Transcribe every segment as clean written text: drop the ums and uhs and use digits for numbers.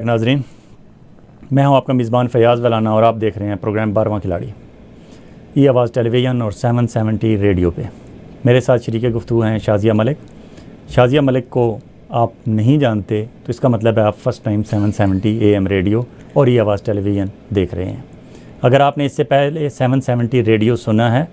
नाजरीन, मैं हूं आपका मेज़बान फयाज़ वलाना और आप देख रहे हैं प्रोग्राम 12वां खिलाड़ी ई आवाज़ टेलीविज़न और 770 रेडियो पे। मेरे साथ शरीक गुफ्तगू हैं शाज़िया मलिक। शाज़िया मलिक को आप नहीं जानते तो इसका मतलब है आप फ़र्स्ट टाइम 770 AM रेडियो और ई आवाज़ टेलीविज़न देख रहे हैं। अगर आपने इससे पहले 770 रेडियो सुना है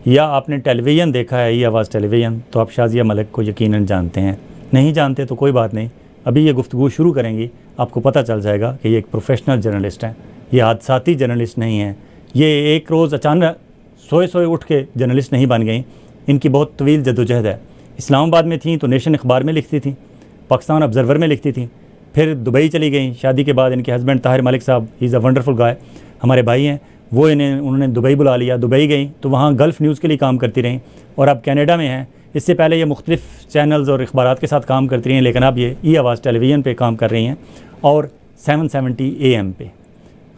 या आपने टेलीविज़न देखा है ई आवाज़ टेलीविज़न तो आप शाज़िया मलिक को यकीनन जानते हैं। नहीं जानते तो कोई बात नहीं, अभी ये गुफ्तगू शुरू करेंगी आपको पता चल जाएगा कि ये एक प्रोफेशनल जर्नलिस्ट हैं, ये हादसाती जर्नलिस्ट नहीं हैं। ये एक रोज़ अचानक सोए उठ के जर्नलिस्ट नहीं बन गई, इनकी बहुत तवील जदोजहद है। इस्लामाबाद में थी तो नेशन अखबार में लिखती थी, पाकिस्तान ऑब्ज़र्वर में लिखती थी, फिर दुबई चली गई। शादी के बाद इनके हस्बैंड ताहिर मलिक साहब, ही इज़ अ वंडरफुल गाय, हमारे भाई हैं, वो उन्होंने दुबई बुला लिया। दुबई गई तो वहाँ गल्फ़ न्यूज़ के लिए काम करती रहीं और अब कनाडा में हैं। इससे पहले ये मुख्तलिफ़ चैनल्स और अखबारात के साथ काम करती रही हैं, लेकिन अब ये ई आवाज़ टेलीविज़न पे काम कर रही हैं और 770 AM पे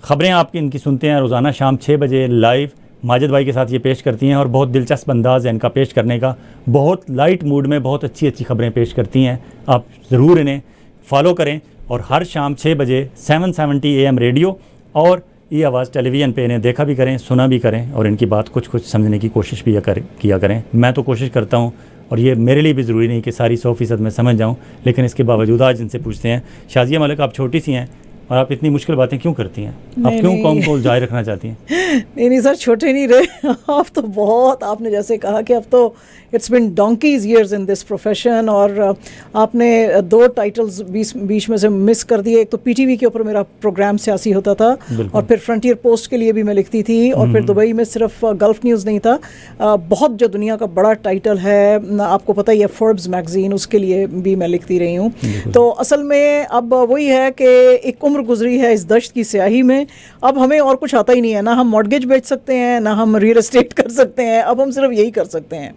ख़बरें आपकी इनकी सुनते हैं। रोज़ाना शाम 6 बजे लाइव माजिद भाई के साथ ये पेश करती हैं और बहुत दिलचस्प अंदाज़ है इनका पेश करने का। बहुत लाइट मूड में बहुत अच्छी अच्छी ख़बरें पेश करती हैं। आप ज़रूर इन्हें फॉलो करें और हर शाम 6 बजे 770 AM रेडियो और ई आवाज़ टेलीविज़न पे इन्हें देखा भी करें, सुना भी करें और इनकी बात कुछ समझने की कोशिश भी किया करें। मैं तो कोशिश करता हूँ और ये मेरे लिए भी ज़रूरी नहीं कि सारी 100% मैं समझ जाऊँ, लेकिन इसके बावजूद आज इनसे पूछते हैं। शाज़िया मलिक, आप छोटी सी हैं और आप इतनी मुश्किल बातें क्यों करती हैं? आप क्यों कौम को जारी रखना चाहती हैं? नहीं सर, छोटे नहीं रहे आप तो बहुत, आपने जैसे कहा कि अब तो it's been donkey's years in this profession और आपने 2 टाइटल्स बीच में से मिस कर दिए। एक तो PTV के ऊपर मेरा प्रोग्राम सियासी होता था और फिर फ्रंटियर पोस्ट के लिए भी मैं लिखती थी और फिर दुबई में सिर्फ गल्फ़ न्यूज़ नहीं था। बहुत जो दुनिया का बड़ा टाइटल है, आपको पता ही है, फोर्ब्स मैगज़ीन, उसके लिए भी मैं लिखती रही हूँ। तो असल में अब वही है कि एक उम्र गुजरी है इस दश्त की स्याही में। अब हमें और कुछ आता ही नहीं है, ना हम मॉर्गेज बेच सकते हैं, ना हम रियल एस्टेट कर सकते हैं, अब हम सिर्फ यही कर सकते हैं।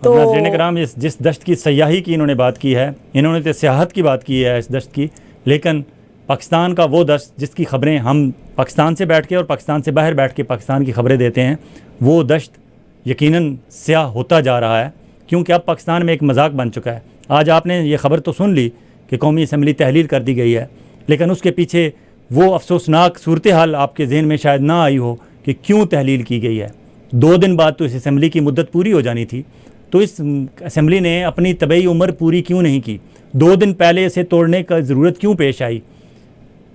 तो नाज़रीन कराम, जिस दश्त की सयाही की इन्होंने बात की है, इन्होंने तो सियाहत की बात की है इस दश्त की, लेकिन पाकिस्तान का वो दश्त जिसकी ख़बरें हम पाकिस्तान से बैठ के और पाकिस्तान से बाहर बैठ के पाकिस्तान की ख़बरें देते हैं, वो दश्त यकीनन स्याह होता जा रहा है, क्योंकि अब पाकिस्तान में एक मजाक बन चुका है। आज आपने ये ख़बर तो सुन ली कि कौमी असम्बली तहलील कर दी गई है, लेकिन उसके पीछे वो अफसोसनाक सूरत हाल आपके जहन में शायद ना आई हो कि क्यों तहलील की गई है। 2 दिन बाद तो इस असम्बली की मुद्दत पूरी हो जानी थी, तो इस असम्बली ने अपनी तबई उम्र पूरी क्यों नहीं की? 2 दिन पहले इसे तोड़ने का ज़रूरत क्यों पेश आई?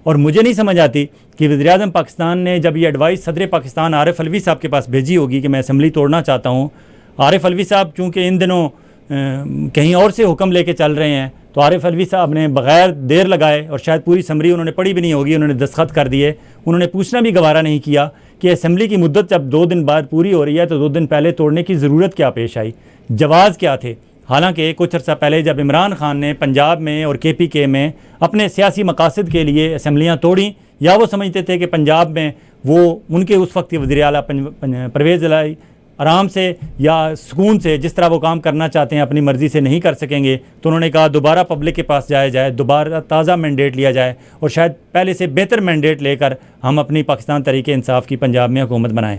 और मुझे नहीं समझ आती कि वज़ीर-ए-आज़म पाकिस्तान ने जब ये एडवाइस सदर पाकिस्तान आरिफ अलवी साहब के पास भेजी होगी कि मैं असम्बली तोड़ना चाहता हूँ। आरिफ अलवी साहब चूँकि इन दिनों कहीं और से हुक्म लेके चल रहे हैं, तो आरिफ अलवी साहब ने बग़ैर देर लगाए, और शायद पूरी समरी उन्होंने पढ़ी भी नहीं होगी, उन्होंने दस्तखत कर दिए। उन्होंने पूछना भी गवारा नहीं किया कि असम्बली की मुद्दत जब 2 दिन बाद पूरी हो रही है तो 2 दिन पहले तोड़ने की ज़रूरत क्या पेश आई, जवाज़ क्या थे। हालांकि कुछ अर्सा पहले जब इमरान खान ने पंजाब में और KPK में अपने सियासी मकासद के लिए असम्बलियाँ तोड़ी, या वो समझते थे कि पंजाब में वो उनके उस वक्त के वज़ीर आला परवेज़ इलाही आराम से या सुकून से जिस तरह वो काम करना चाहते हैं अपनी मर्ज़ी से नहीं कर सकेंगे, तो उन्होंने कहा दोबारा पब्लिक के पास जाया जाए, दोबारा ताज़ा मैंडेट लिया जाए और शायद पहले से बेहतर मैंडेट लेकर हम अपनी पाकिस्तान तहरीक इंसाफ की पंजाब में हुकूमत बनाएं।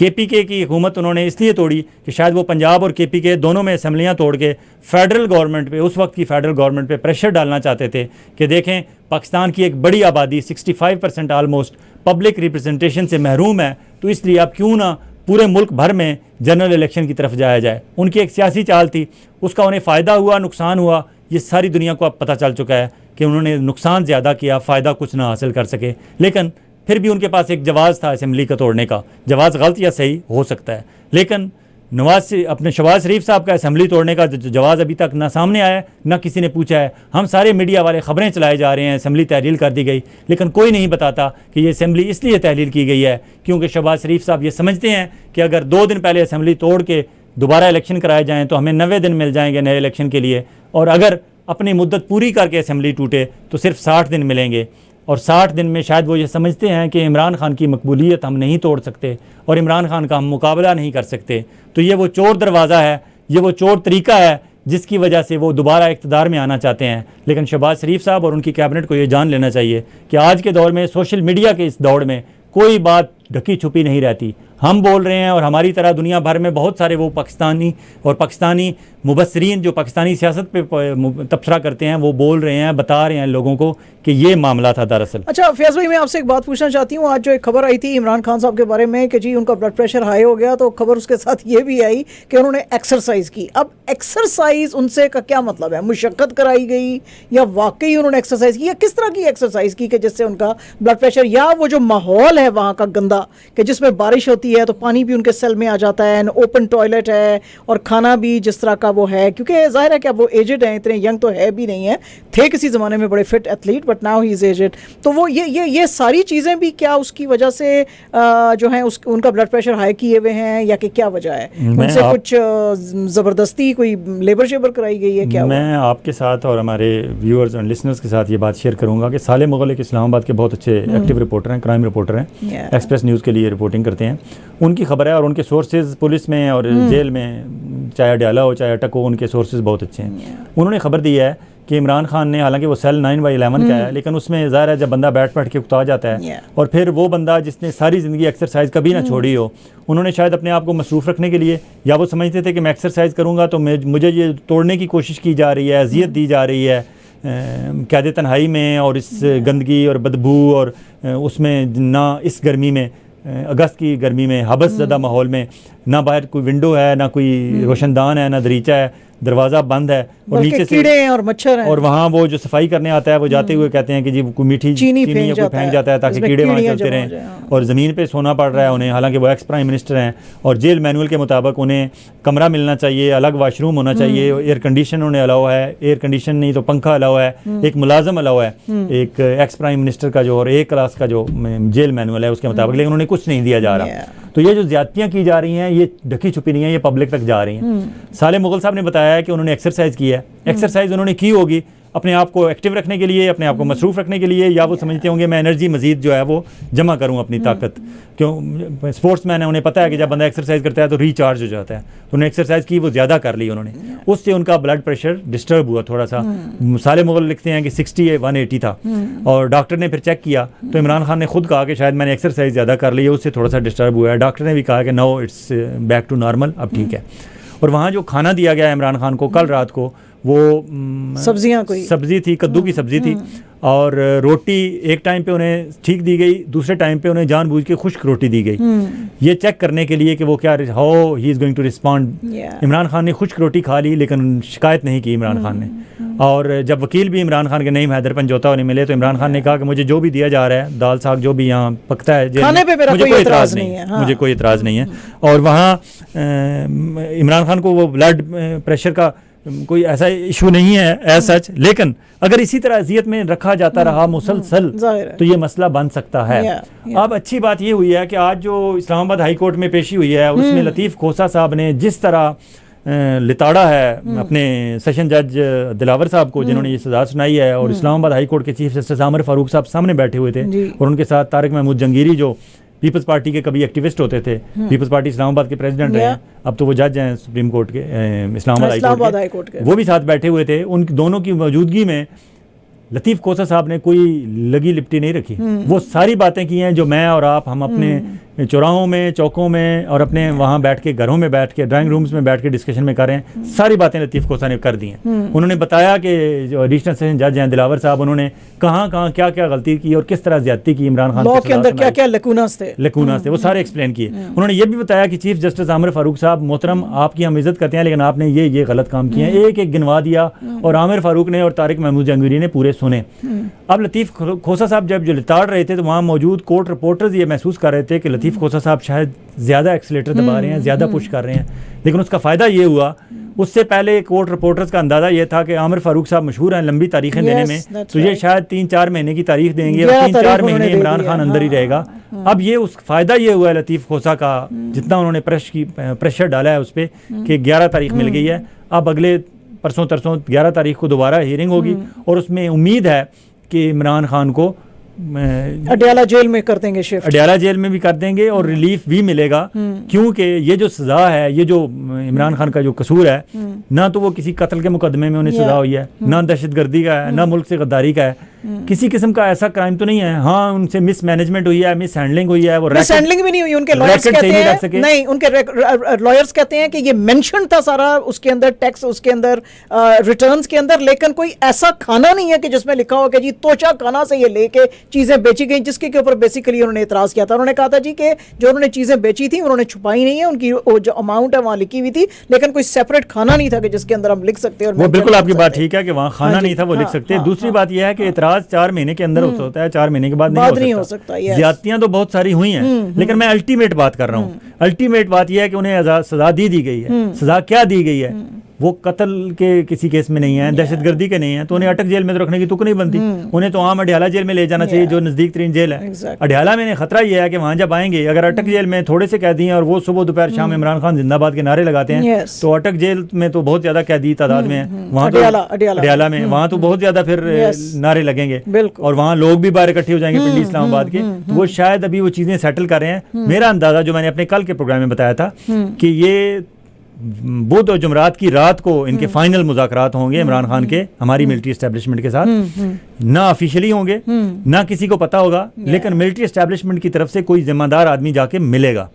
KPK की हुकूमत उन्होंने इसलिए तोड़ी कि शायद वो पंजाब और KPK दोनों में असम्बलियाँ तोड़ के फेडरल गवर्नमेंट पे, उस वक्त की फेडरल गवर्नमेंट पे प्रेशर डालना चाहते थे कि देखें पाकिस्तान की एक बड़ी आबादी 65% आलमोस्ट पब्लिक रिप्रेजेंटेशन से महरूम है, तो इसलिए अब क्यों ना पूरे मुल्क भर में जनरल इलेक्शन की तरफ जाया जाए। उनकी एक सियासी चाल थी, उसका उन्हें फ़ायदा हुआ, नुकसान हुआ, ये सारी दुनिया को अब पता चल चुका है कि उन्होंने नुकसान ज़्यादा किया, फ़ायदा कुछ ना हासिल कर सके। लेकिन फिर भी उनके पास एक जवाज़ था असम्बली का तोड़ने का। जवाज़ गलत या सही हो सकता है, लेकिन अपने शहबाज शरीफ साहब का असम्बली तोड़ने का जवाज़ अभी तक ना सामने आया है, ना किसी ने पूछा है। हम सारे मीडिया वाले ख़बरें चलाए जा रहे हैं असम्बली तहलील कर दी गई, लेकिन कोई नहीं बताता कि ये असम्बली इसलिए तहलील की गई है क्योंकि शहबाज शरीफ साहब ये समझते हैं कि अगर 2 दिन पहले असम्बली तोड़ के दोबारा इलेक्शन कराए जाएँ तो हमें 90 दिन मिल जाएंगे नए इलेक्शन के लिए, और अगर अपनी मुद्दत पूरी करके असम्बली टूटे तो सिर्फ 60 दिन मिलेंगे। और 60 दिन में शायद वो ये समझते हैं कि इमरान खान की मकबूलियत हम नहीं तोड़ सकते और इमरान खान का हम मुकाबला नहीं कर सकते। तो ये वो चोर दरवाज़ा है, ये वो चोर तरीका है जिसकी वजह से वो दोबारा इक़्तिदार में आना चाहते हैं। लेकिन शहबाज शरीफ साहब और उनकी कैबिनेट को ये जान लेना चाहिए कि आज के दौर में, सोशल मीडिया के इस दौर में, कोई बात ढकी छुपी नहीं रहती। हम बोल रहे हैं और हमारी तरह दुनिया भर में बहुत सारे वो पाकिस्तानी मुबस्सरीन जो पाकिस्तानी सियासत पे तबसरा करते हैं वो बोल रहे हैं, बता रहे हैं लोगों को कि ये मामला था दरअसल। अच्छा फैज़ भाई, मैं आपसे एक बात पूछना चाहती हूँ। आज जो एक खबर आई थी इमरान खान साहब के बारे में कि जी उनका ब्लड प्रेशर हाई हो गया, तो खबर उसके साथ ये भी आई कि उन्होंने एक्सरसाइज की। अब एक्सरसाइज उनसे का क्या मतलब है? मुशक्कत कराई गई या वाकई उन्होंने एक्सरसाइज की, या किस तरह की एक्सरसाइज की कि जिससे उनका ब्लड प्रेशर, या वो जो माहौल है वहाँ का गंदा कि जिसमें बारिश होती है तो पानी भी उनके सेल में आ जाता है, ओपन टॉयलेट है और खाना भी जिस तरह का वो है, क्योंकि जाहिर है कि अब वो एजेड हैं, इतने यंग तो है भी नहीं है, थे किसी ज़माने में बड़े fit athlete, but now he is aged. तो वो ये सारी चीज़ें भी क्या उसकी वजह से जो है उनका ब्लड प्रेशर हाई किए हुए हैं, या कि क्या वजह है? उनसे कुछ ज़बरदस्ती कोई लेबर शेबर कराई गई है क्या? मैं आपके साथ और हमारे व्यूअर्स और लिसनर्स के साथ ये बात शेयर करूंगा कि साले मुगल एक इस्लामाबाद के बहुत अच्छे एक्टिव रिपोर्टर हैं, क्राइम रिपोर्टर हैं, एक्सप्रेस न्यूज़ के लिए रिपोर्टिंग करते हैं। उनकी खबर है और उनके सोर्सेज पुलिस में और जेल में, चाहे अडयाला हो चाहे अटक हो, उनके सोर्सेज बहुत अच्छे हैं। उन्होंने खबर दी है कि इमरान खान ने, हालांकि वो सेल 9/11 का है, लेकिन उसमें ज़ाहिर है जब बंदा बैठ के उकता जाता है, और फिर वो बंदा जिसने सारी ज़िंदगी एक्सरसाइज कभी ना छोड़ी हो, उन्होंने शायद अपने आप को मसरूफ़ रखने के लिए, या वो समझते थे कि मैं एक्सरसाइज करूँगा तो मुझे ये तोड़ने की कोशिश की जा रही है, अजियत दी जा रही है कैद तन्हाई में और इस गंदगी और बदबू और उसमें, ना इस गर्मी में, अगस्त की गर्मी में, हबस ज़दा माहौल में, ना बाहर कोई विंडो है, ना कोई रोशनदान है, ना दरीचा है, दरवाज़ा बंद है और नीचे से कीड़े हैं और मच्छर हैं। और वहाँ वो जो सफाई करने आता है वो जाते हुए कहते हैं कि जी कोई मीठी चीनी या कोई फेंक जाता है ताकि कीड़े वहाँ चलते रहें, और ज़मीन पे सोना पड़ रहा है उन्हें, हालांकि वो एक्स प्राइम मिनिस्टर हैं, और जेल मैनुअल के मुताबिक उन्हें कमरा मिलना चाहिए, अलग वाशरूम होना चाहिए, एयर कंडीशन उन्हें अलाउ है, एयर कंडीशन नहीं तो पंखा अलाउ है, एक मुलाजम अलाउ है, एक एक्स प्राइम मिनिस्टर का जो और एक क्लास का जो जेल मैनुअल है उसके मुताबिक, लेकिन उन्हें कुछ नहीं दिया जा रहा। तो ये जो ज़्यादतियाँ की जा रही हैं ये ढकी छुपी नहीं है, ये पब्लिक तक जा रही हैं। साले मुगल साहब ने बताया है कि उन्होंने एक्सरसाइज की है। एक्सरसाइज उन्होंने की होगी अपने आप को एक्टिव रखने के लिए, अपने आप को मसरूफ़ रखने के लिए, या वो समझते होंगे मैं एनर्जी मज़ीद जो है वो जमा करूँ अपनी ताकत। क्यों, स्पोर्ट्समैन है, उन्हें पता है कि जब बंदा एक्सरसाइज करता है तो रिचार्ज हो जाता है, तो उन्होंने एक्सरसाइज की, वो ज़्यादा कर ली उन्होंने, उससे उनका ब्लड प्रेशर डिस्टर्ब हुआ थोड़ा सा। साले मुगल लिखते हैं कि 60/180 था, और डॉक्टर ने फिर चेक किया तो इमरान खान ने खुद कहा कि शायद मैंने एक्सरसाइज ज़्यादा कर ली है, उससे थोड़ा सा डिस्टर्ब हुआ है। डॉक्टर ने भी कहा कि no, it's back to normal, अब ठीक है। और वहाँ जो खाना दिया गया इमरान खान को कल रात को, वो सब्जी थी, कद्दू की सब्जी थी, और रोटी एक टाइम पे उन्हें ठीक दी गई, दूसरे टाइम पे उन्हें जानबूझ के खुश्क रोटी दी गई, ये चेक करने के लिए कि वो क्या, how he is going to respond. Imran Khan ने खुश्क रोटी खा ली लेकिन शिकायत नहीं की इमरान खान ने, और जब वकील भी इमरान खान के नईम हैदर पंजोता उन्हें मिले तो इमरान खान ने कहा कि मुझे जो भी दिया जा रहा है, दाल साग जो भी यहाँ पकता है, मुझे कोई एतराज़ नहीं है, मुझे कोई एतराज़ नहीं है। और वहाँ इमरान खान को वो ब्लड प्रेशर का कोई ऐसा इशू नहीं है एज सच, लेकिन अगर इसी तरह अजियत में रखा जाता रहा मुसलसल तो ये मसला बन सकता है। अब अच्छी बात ये हुई है कि आज जो इस्लामाबाद हाई कोर्ट में पेशी हुई है उसमें लतीफ़ खोसा साहब ने जिस तरह लिताड़ा है अपने सेशन जज दिलावर साहब को, जिन्होंने ये सज़ा सुनाई है, और इस्लामाबाद हाई कोर्ट के चीफ जस्टिस आमिर फारूक साहब सामने बैठे हुए थे, और उनके साथ तारिक महमूद जंगीरी जो पीपल्स पार्टी के कभी एक्टिविस्ट होते थे, पीपल्स पार्टी इस्लामाबाद के प्रेसिडेंट रहे, अब तो वो जज हैं सुप्रीम कोर्ट के, इस्लामाबाद हाई कोर्ट के, वो भी साथ बैठे हुए थे। उन दोनों की मौजूदगी में लतीफ़ खोसा साहब ने कोई लगी लिपटी नहीं रखी, वो सारी बातें की हैं जो मैं और आप, हम अपने चौराहों में, चौकों में और अपने वहाँ बैठ के, घरों में बैठ के, ड्राइंग रूम्स में बैठ के डिस्कशन में कर रहे हैं, सारी बातें लतीफ़ खोसा ने कर दी हैं। उन्होंने बताया कि जो एडिशनल सेशन जज हैं दिलावर साहब, उन्होंने कहाँ क्या क्या गलती की और किस तरह ज्यादती की इमरान खान लॉ के अंदर क्या क्या लकूनास थे वो सारे एक्सप्लेन किए। उन्होंने ये भी बताया कि चीफ जस्टिस आमिर फारूक साहब, मोहतरम आपकी हम इज्जत करते हैं लेकिन आपने ये गलत काम किए हैं, एक एक गिनवा दिया, और आमिर फारूक ने और तारिक महमूद जंगीरी ने पूरे सुने। अब लतीफ़ खोसा साहब जब जो लिताड़ रहे थे तो वहाँ मौजूद कोर्ट रिपोर्टर्स ये महसूस कर रहे थे कि लतीफ़ खोसा साहब शायद ज़्यादा एक्सीलेटर दबा रहे हैं, ज़्यादा पुश कर रहे हैं, लेकिन उसका फ़ायदा ये हुआ, उससे पहले कोर्ट रिपोर्टर्स का अंदाज़ा ये था कि आमिर फारूक साहब मशहूर हैं लंबी तारीखें देने में, तो ये शायद 3-4 महीने की तारीख देंगे और 3-4 महीने इमरान खान अंदर ही रहेगा। अब ये उस फ़ायदा ये हुआ है लतीफ़ खोसा का, जितना उन्होंने प्रेशर डाला है उस पर कि 11 तारीख मिल गई है, अब अगले परसों तरसों 11 तारीख को दोबारा हियरिंग होगी, और उसमें उम्मीद है कि इमरान खान को अडयाला जेल में कर देंगे शिफ्ट, अडयाला जेल में भी कर देंगे और रिलीफ भी मिलेगा, क्योंकि ये जो सज़ा है, ये जो इमरान खान का जो कसूर है, ना तो वो किसी कत्ल के मुकदमे में उन्हें सज़ा हुई है, ना दहशतगर्दी का है, ना मुल्क से गद्दारी का है, किसी किस्म का ऐसा क्राइम तो नहीं है। हाँ, उनसे मिस मैनेजमेंट हुई है, मिस हैंडलिंग हुई है, वो मिस हैंडलिंग भी नहीं हुई, उनके लॉयर्स कहते हैं नहीं, उनके लॉयर्स कहते हैं कि ये मेंशन था सारा उसके अंदर, टैक्स उसके अंदर, रिटर्न्स के अंदर, लेकिन कोई ऐसा खाना नहीं है कि जिसमें लिखा हो कि जी तोशा खाना से ये लेके चीजें बेची गई, जिसके के ऊपर बेसिकली उन्होंने इतराज किया था। उन्होंने कहा था जी कि जो उन्होंने चीजें बेची थी उन्होंने छुपाई नहीं है, उनकी जो अमाउंट है वहां लिखी हुई थी, लेकिन कोई सेपरेट खाना नहीं था कि जिसके अंदर हम लिख सकते हैं। वो बिल्कुल आपकी बात ठीक है कि वहाँ खाना नहीं था, वो लिख सकते हैं। दूसरी बात यह है कि इतराज 4 महीने के अंदर होता है, 4 महीने के बाद नहीं हो सकता। ज्यादतियां तो बहुत सारी हुई हैं, लेकिन मैं अल्टीमेट बात कर रहा हूँ। अल्टीमेट बात यह है कि उन्हें सजा दी गई है। सजा क्या दी गई है? वो कत्ल के किसी केस में नहीं है, दहशतगर्दी के नहीं है, तो उन्हें अटक जेल में तो रखने की तुक नहीं बनती। उन्हें तो आम अडयाला जेल में ले जाना चाहिए, जो नजदीक तरीन जेल है। अडयाला में खतरा यह है कि वहां जब आएंगे, अगर अटक जेल में थोड़े से कैदी हैं और वो सुबह दोपहर शाम इमरान खान जिंदाबाद के नारे लगाते हैं, तो अटक जेल में तो बहुत ज्यादा कैदी तादाद में है। वहाँ तो अडयाला में वहाँ तो बहुत ज्यादा फिर नारे लगेंगे और वहाँ लोग भी बाहर इकट्ठे हो जाएंगे पिंडी इस्लामाबाद के। तो वो शायद अभी वो चीजें सेटल कर रहे हैं। मेरा अंदाजा, जो मैंने अपने कल के प्रोग्राम में बताया था, कि ये बुध और जुमरात की रात को इनके फाइनल मुज़ाकरात होंगे इमरान खान के हमारी मिलिट्री एस्टेब्लिशमेंट के साथ। ना ऑफिशियली होंगे, ना किसी को पता होगा, लेकिन मिलिट्री एस्टेब्लिशमेंट की तरफ से कोई जिम्मेदार आदमी जाके मिलेगा।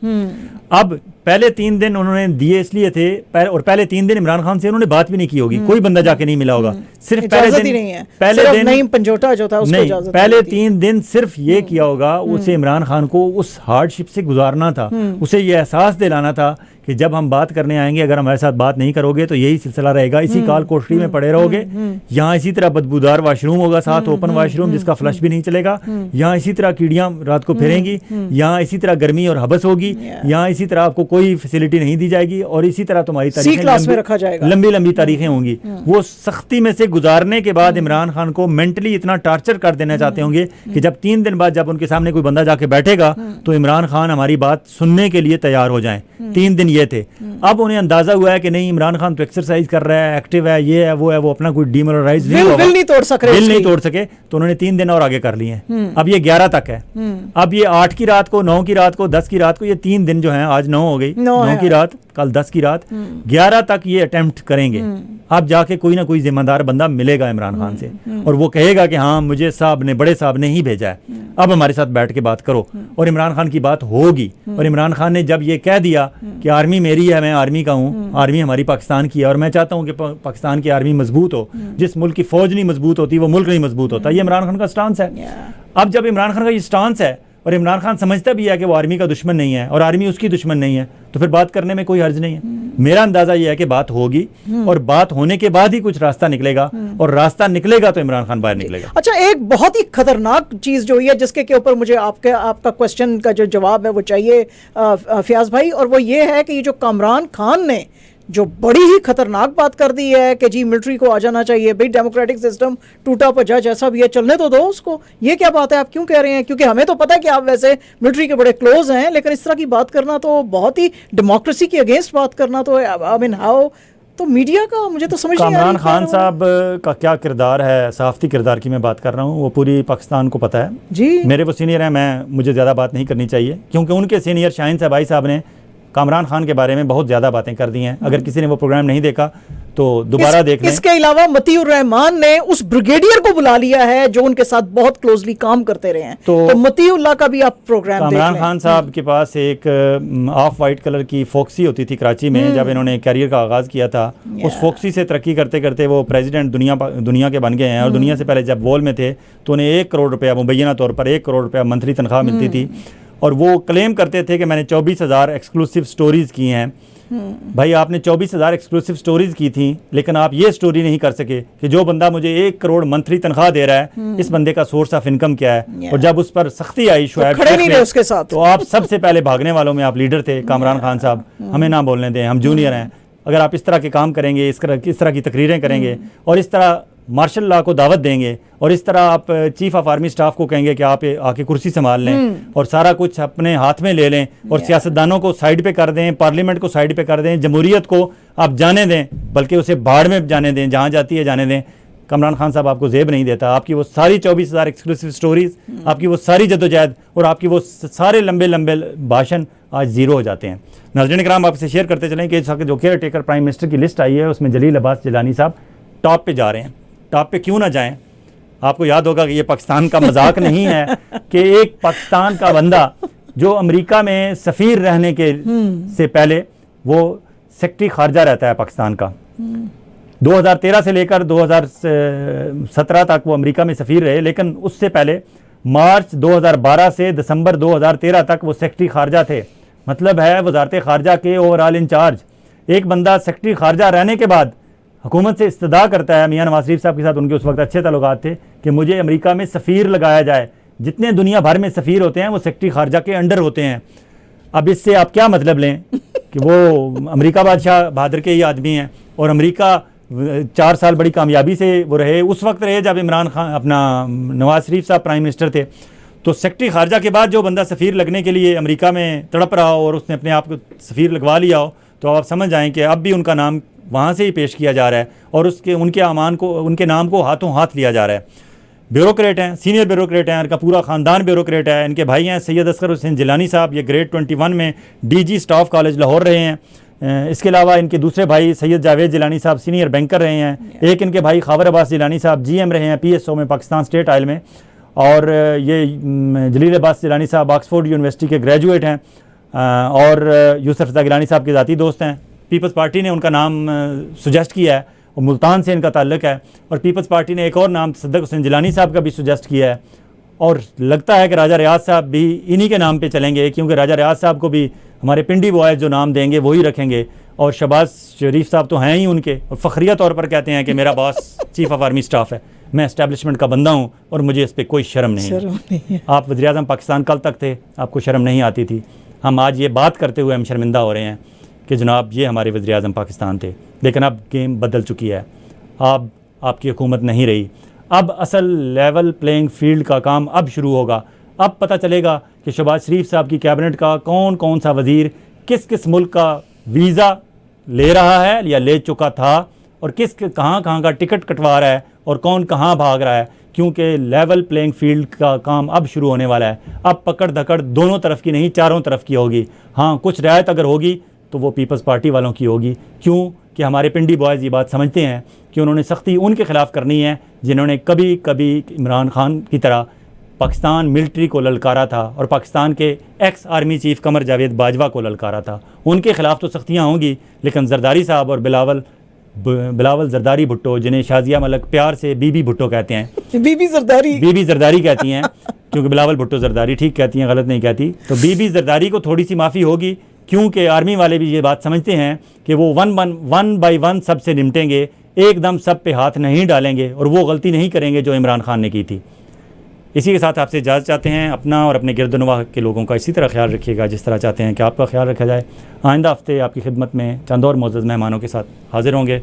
अब पहले 3 दिन उन्होंने दिए इसलिए थे, और पहले 3 दिन इमरान खान से उन्होंने बात भी नहीं की होगी, कोई बंदा जाके नहीं मिला होगा। सिर्फ पहले दिन नहीं, पंजोटा जो था उसको नहीं, पहले 3 दिन सिर्फ ये किया होगा, उसे इमरान खान को उस हार्डशिप से गुजारना था, उसे ये एहसास दिलाना था कि जब हम बात करने आएंगे, अगर हमारे साथ बात नहीं करोगे तो यही सिलसिला रहेगा, इसी काल कोठरी में पड़े रहोगे, यहाँ इसी तरह बदबूदार वाशरूम होगा, साथ ओपन वाशरूम जिसका फ्लश भी नहीं चलेगा, यहाँ इसी तरह कीड़ियां रात को फिरेंगी, यहाँ इसी तरह गर्मी और हबस होगी, यहाँ इसी तरह आपको कोई फैसिलिटी नहीं दी जाएगी, और इसी तरह तुम्हारी लंबी लंबी तारीखें होंगी। वो सख्ती में से गुजारने के बाद इमरान खान को मेंटली इतना टार्चर कर देना चाहते होंगे कि जब 3 दिन बाद जब उनके सामने कोई बंदा जाके बैठेगा तो इमरान खान हमारी बात सुनने के लिए तैयार हो जाएं। 3 दिन ये थे। अब उन्हें अंदाजा हुआ है कि नहीं, इमरान खान तो एक्सरसाइज कर रहा है, एक्टिव है, ये है, वो है, वो अपना कोई डिमोरलाइज नहीं तोड़ सके, तो उन्होंने 3 दिन और आगे कर लिए हैं। अब ये 11 तक है। अब ये 8 की रात को, 9 की रात को, 10 की रात को, ये 3 दिन जो हैं, आज 9 हो गई, 9 की रात, कल 10 की रात, 11 तक ये अटेम्प्ट करेंगे। अब जाके कोई ना कोई जिम्मेदार बंदा मिलेगा इमरान खान से और वो कहेगा कि हाँ, मुझे साहब ने, बड़े साहब ने ही भेजा है, अब हमारे साथ बैठ के बात करो। और इमरान खान की बात होगी। और इमरान खान ने जब ये कह दिया कि आर्मी मेरी है, मैं आर्मी का हूँ, आर्मी हमारी पाकिस्तान की है, और मैं चाहता हूँ कि पाकिस्तान की आर्मी मजबूत हो, जिस मुल्क की फौज नहीं मजबूत होती वो मुल्क नहीं मजबूत होता, ये इमरान खान का स्टांस है। अब जब इमरान खान का ये स्टांस है और इमरान खान समझता भी है कि वो आर्मी का दुश्मन नहीं है और आर्मी उसकी दुश्मन नहीं है, तो फिर बात करने में कोई हर्ज नहीं है। मेरा अंदाजा ये है कि बात होगी और बात होने के बाद ही कुछ रास्ता निकलेगा, और रास्ता निकलेगा तो इमरान खान बाहर निकलेगा। अच्छा, एक बहुत ही खतरनाक चीज जो है जिसके के ऊपर मुझे आपका क्वेश्चन का जो जवाब है वो चाहिए फयाज भाई, और वो ये है कि ये जो कामरान खान ने जो बड़ी ही खतरनाक बात कर दी है कि जी मिलिट्री को आ जाना चाहिए, भाई डेमोक्रेटिक सिस्टम टूटा पजा जैसा भी है, चलने तो दो उसको। ये क्या बात है, आप क्यों कह रहे हैं? क्योंकि हमें तो पता है कि आप वैसे मिलिट्री के बड़े क्लोज हैं, लेकिन इस तरह की बात करना तो बहुत ही डेमोक्रेसी के अगेंस्ट बात करना, तो आई मीन हाउ, तो मीडिया का मुझे तो समझ नहीं आ रही। कामरान खान साहब का क्या किरदार है, सहाफ़ती किरदार की मैं बात कर रहा हूँ, वो पूरी पाकिस्तान को पता है जी। मेरे वो सीनियर हैं, मुझे ज़्यादा बात नहीं करनी चाहिए, क्योंकि उनके सीनियर शाहीन साहबाई साहब ने कामरान खान के बारे में बहुत ज़्यादा बातें कर दी हैं। अगर किसी ने वो प्रोग्राम नहीं देखा तो दोबारा देख लें। इसके अलावा मतीउर रहमान ने उस ब्रिगेडियर को बुला लिया है जो उनके साथ बहुत क्लोजली काम करते रहे हैं, तो मतीउल्लाह का भी आप प्रोग्राम देख लें। कामरान खान साहब के पास एक ऑफ वाइट कलर की फोक्सी होती थी कराची में, जब इन्होंने कैरियर का आगाज़ किया था। उस फोक्सी से तरक्की करते करते वो प्रेसिडेंट दुनिया के बन गए हैं, और दुनिया से पहले जब वॉल में थे तो उन्हें 1 करोड़ रुपया, मुबैना तौर पर 1 करोड़ रुपया मंथली तनख्वाह मिलती थी, और वो क्लेम करते थे कि मैंने 24,000 एक्सक्लूसिव स्टोरीज़ की हैं। भाई, आपने 24,000 एक्सक्लूसिव स्टोरीज़ की थी, लेकिन आप ये स्टोरी नहीं कर सके कि जो बंदा मुझे 1 करोड़ मंथली तनख्वाह दे रहा है, इस बंदे का सोर्स ऑफ इनकम क्या है। और जब उस पर सख्ती आई शुएब खड़े नहीं रहे उसके साथ, तो आप सबसे पहले भागने वालों में आप लीडर थे। कामरान खान साहब, हमें ना बोलने दें, हम जूनियर हैं। अगर आप इस तरह के काम करेंगे, इस तरह की तकरीरें करेंगे, और इस तरह मार्शल लॉ को दावत देंगे, और इस तरह आप चीफ ऑफ आर्मी स्टाफ को कहेंगे कि आप आके कुर्सी संभाल लें और सारा कुछ अपने हाथ में ले लें, और सियासतदानों को साइड पे कर दें, पार्लियामेंट को साइड पे कर दें, जमहूरियत को आप जाने दें, बल्कि उसे बाढ़ में जाने दें, जहाँ जाती है जाने दें। कामरान खान साहब आपको जेब नहीं देता। आपकी वो सारी 24,000 एक्सक्लूसिव स्टोरीज, आपकी वो सारी जद्दोजहद और आपकी वो सारे लंबे लंबे भाषण आज ज़ीरो हो जाते हैं। नाज़रीन इकराम, आपसे शेयर करते चलें कि जो केयर टेकर प्राइम मिनिस्टर की लिस्ट आई है, उसमें जलील अब्बास जिलानी साहब टॉप पे जा रहे हैं। टॉप पे क्यों ना जाएं? आपको याद होगा कि ये पाकिस्तान का मजाक नहीं है कि एक पाकिस्तान का बंदा जो अमेरिका में सफ़ीर रहने के से पहले वो सेक्रेटरी खारजा रहता है पाकिस्तान का। 2013 से लेकर 2017 तक वो अमेरिका में सफ़ीर रहे, लेकिन उससे पहले मार्च 2012 से दिसंबर 2013 तक वो सेक्रेटरी खारजा थे। मतलब है वजारत खारजा के ओवरऑल इंचार्ज। एक बंदा सेक्रेटरी खारजा रहने के बाद हुकूमत से इस्तदा करता है, मियां नवाज शरीफ साहब के साथ उनके उस वक्त अच्छे ताल्लुकात थे, कि मुझे अमेरिका में सफ़ीर लगाया जाए। जितने दुनिया भर में सफ़ीर होते हैं वो सेक्रेटरी खारजा के अंडर होते हैं। अब इससे आप क्या मतलब लें कि वो अमेरिका बादशाह बहादुर के ही आदमी हैं, और अमेरिका 4 साल बड़ी कामयाबी से वो रहे, उस वक्त रहे जब इमरान खान अपना नवाज शरीफ साहब प्राइम मिनिस्टर थे। तो सेक्रेटरी खारजा के बाद जो बंदा सफ़ीर लगने के लिए अमेरिका में तड़प रहा हो और उसने अपने आप को सफ़ीर लगवा लिया हो, तो आप समझ जाएँ कि अब भी उनका नाम वहाँ से ही पेश किया जा रहा है और उनके नाम को हाथों हाथ लिया जा रहा है। ब्यूरोक्रेट हैं, सीनियर ब्यूरोक्रेट हैं, इनका पूरा ख़ानदान ब्यूरोक्रेट है। इनके भाई हैं सैयद असगर हुसैन जिलानी साहब, ये ग्रेड 21 में DG स्टाफ कॉलेज लाहौर रहे हैं। इसके अलावा इनके दूसरे भाई सैयद जावेद जिलानी साहब सीनियर बैंकर रहे हैं। एक इनके भाई खावर अब्बास जिलानी साहब GM रहे हैं PSO में पाकिस्तान स्टेट ऑयल में। और ये जलील अब्बास जिलानी साहब ऑक्सफोर्ड यूनिवर्सिटी के ग्रेजुएट हैं और यूसुफ रज़ा गिलानी साहब के ज़ाती दोस्त हैं। पीपल्स पार्टी ने उनका नाम सुजेस्ट किया है और मुल्तान से इनका ताल्लुक़ है, और पीपल्स पार्टी ने एक और नाम सद्दक हुसैन जिलानी साहब का भी सुजेस्ट किया है। और लगता है कि राजा रियाज साहब भी इन्हीं के नाम पे चलेंगे, क्योंकि राजा रियाज साहब को भी हमारे पिंडी बॉयज़ जो नाम देंगे वही रखेंगे। और शहबाज शरीफ साहब तो हैं ही उनके, और फ़ख्रिया तौर पर कहते हैं कि मेरा boss chief of army staff है, मैं एस्टैब्लिशमेंट का बंदा हूँ और मुझे इस पर कोई शर्म नहीं है। आप वज़ीर-ए-आज़म पाकिस्तान कल तक थे, आपको शर्म नहीं आती थी। हम आज ये बात करते हुए हम शर्मिंदा हो रहे हैं कि जनाब ये हमारे वज़ीर-ए-आज़म पाकिस्तान थे। लेकिन अब गेम बदल चुकी है, अब आपकी हुकूमत नहीं रही। अब असल लेवल प्लेइंग फील्ड का काम अब शुरू होगा। अब पता चलेगा कि शहबाज शरीफ साहब की कैबिनेट का कौन कौन सा वज़ीर किस किस मुल्क का वीज़ा ले रहा है या ले चुका था, और किस कहाँ कहाँ का टिकट कटवा रहा है और कौन कहाँ भाग रहा है, क्योंकि लेवल प्लेइंग फील्ड का काम अब शुरू होने वाला है। अब पकड़ धकड़ दोनों तरफ की नहीं, चारों तरफ की होगी। हाँ, कुछ रियायत अगर होगी तो वो पीपल्स पार्टी वालों की होगी। क्यों कि हमारे पिंडी बॉयज़ ये बात समझते हैं कि उन्होंने सख्ती उनके ख़िलाफ़ करनी है जिन्होंने कभी कभी इमरान खान की तरह पाकिस्तान मिलिट्री को ललकारा था और पाकिस्तान के ex army chief Qamar Javed Bajwa को ललकारा था। उनके ख़िलाफ़ तो सख्तियाँ होंगी, लेकिन जरदारी साहब और बिलावल जरदारी भुट्टो, जिन्हें शाजिया मलक प्यार से बीबी भुट्टो कहते हैं, बीबी जरदारी कहती हैं, क्योंकि बिलावल भुट्टो जरदारी ठीक कहती हैं, गलत नहीं कहती। तो बीबी जरदारी को थोड़ी सी माफ़ी होगी, क्योंकि आर्मी वाले भी ये बात समझते हैं कि वो वन बाई वन सब से निपटेंगे, एकदम सब पे हाथ नहीं डालेंगे और वो गलती नहीं करेंगे जो इमरान खान ने की थी। इसी के साथ आपसे इजाज़त चाहते हैं। अपना और अपने गिरदनवाह के लोगों का इसी तरह ख्याल रखिएगा जिस तरह चाहते हैं कि आपका ख्याल रखा जाए। आइंदा हफ्ते आपकी खिदमत में चंद और मोअज़्ज़ज़ मेहमानों के साथ हाज़िर होंगे।